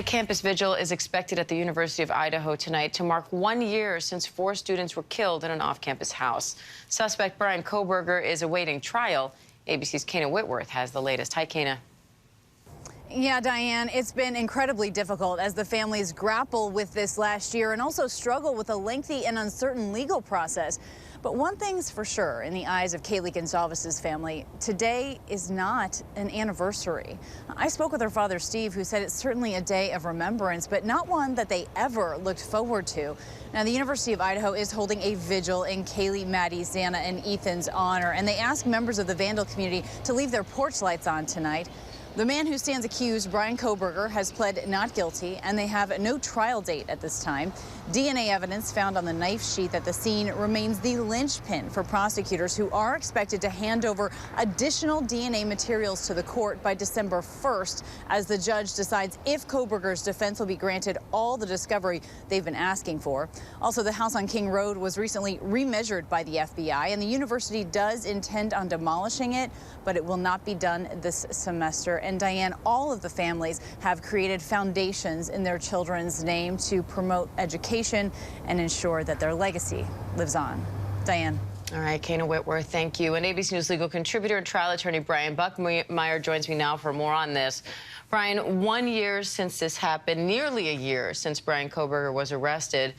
A campus vigil is expected at the University of Idaho tonight to mark 1 year since 4 students were killed in an off-campus house. Suspect Bryan Kohberger is awaiting trial. ABC's Kana Whitworth has the latest. Hi, Kana. Yeah, Diane, it's been incredibly difficult as the families grapple with this last year and also struggle with a lengthy and uncertain legal process. But one thing's for sure in the eyes of Kaylee Gonsalves's family, today is not an anniversary. I spoke with her father, Steve, who said it's certainly a day of remembrance, but not one that they ever looked forward to. Now, the University of Idaho is holding a vigil in Kaylee, Maddie, Xana, and Ethan's honor, and they asked members of the Vandal community to leave their porch lights on tonight. The man who stands accused, Bryan Kohberger, has pled not guilty, and they have no trial date at this time. DNA evidence found on the knife sheath at the scene remains the linchpin for prosecutors, who are expected to hand over additional DNA materials to the court by December 1st as the judge decides if Kohberger's defense will be granted all the discovery they've been asking for. Also, the house on King Road was recently remeasured by the FBI, and the university does intend on demolishing it, but it will not be done this semester. And Diane, all of the families have created foundations in their children's name to promote education and ensure that their legacy lives on. Diane. All right, Kana Whitworth, thank you. And ABC News legal contributor and trial attorney Brian Buckmeyer joins me now for more on this. Brian, 1 year since this happened, nearly a year since Bryan Kohberger was arrested.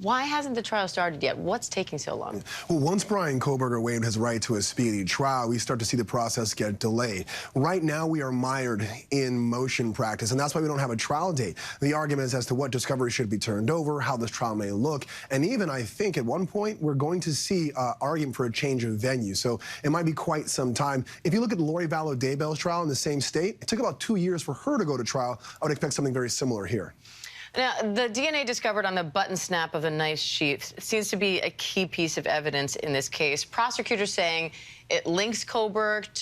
Why hasn't the trial started yet? What's taking so long? Well, once Bryan Kohberger waived his right to a speedy trial, we start to see the process get delayed. Right now, we are mired in motion practice, and that's why we don't have a trial date. The arguments as to what discovery should be turned over, how this trial may look, and even, I think, at one point, we're going to see argument for a change of venue. So it might be quite some time. If you look at Lori Vallow Daybell's trial in the same state, it took about 2 years for her to go to trial. I would expect something very similar here. Now, the DNA discovered on the button snap of the knife sheath seems to be a key piece of evidence in this case. Prosecutors saying it links Kohberger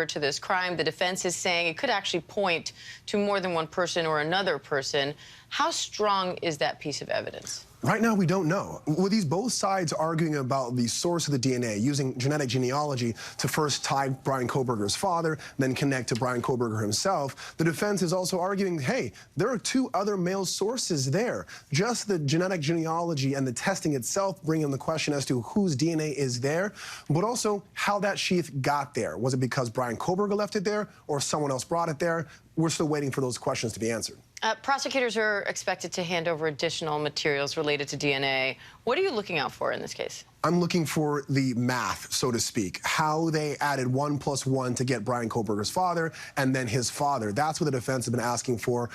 to this crime. The defense is saying it could actually point to more than one person or another person. How strong is that piece of evidence? Right now, we don't know. With these both sides arguing about the source of the DNA, using genetic genealogy to first tie Bryan Kohberger's father, then connect to Bryan Kohberger himself, the defense is also arguing, hey, there are 2 other male sources there. Just the genetic genealogy and the testing itself bring in the question as to whose DNA is there, but also how that sheath got there. Was it because Bryan Kohberger left it there or someone else brought it there? We're still waiting for those questions to be answered. Prosecutors are expected to hand over additional materials related to DNA. What are you looking out for in this case? I'm looking for the math, so to speak, how they added 1 + 1 to get Bryan Kohberger's father and then his father. That's what the defense has been asking for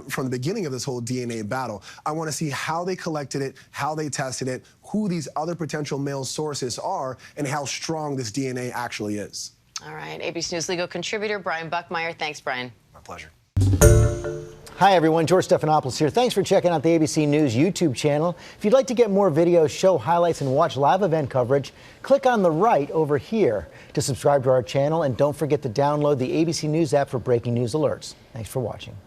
from the beginning of this whole DNA battle. I want to see how they collected it, how they tested it, who these other potential male sources are, and how strong this DNA actually is. All right, ABC News legal contributor Brian Buckmeyer. Thanks, Brian. My pleasure. Hi, everyone. George Stephanopoulos here. Thanks for checking out the ABC News YouTube channel. If you'd like to get more videos, show highlights, and watch live event coverage, click on the right over here to subscribe to our channel. And don't forget to download the ABC News app for breaking news alerts. Thanks for watching.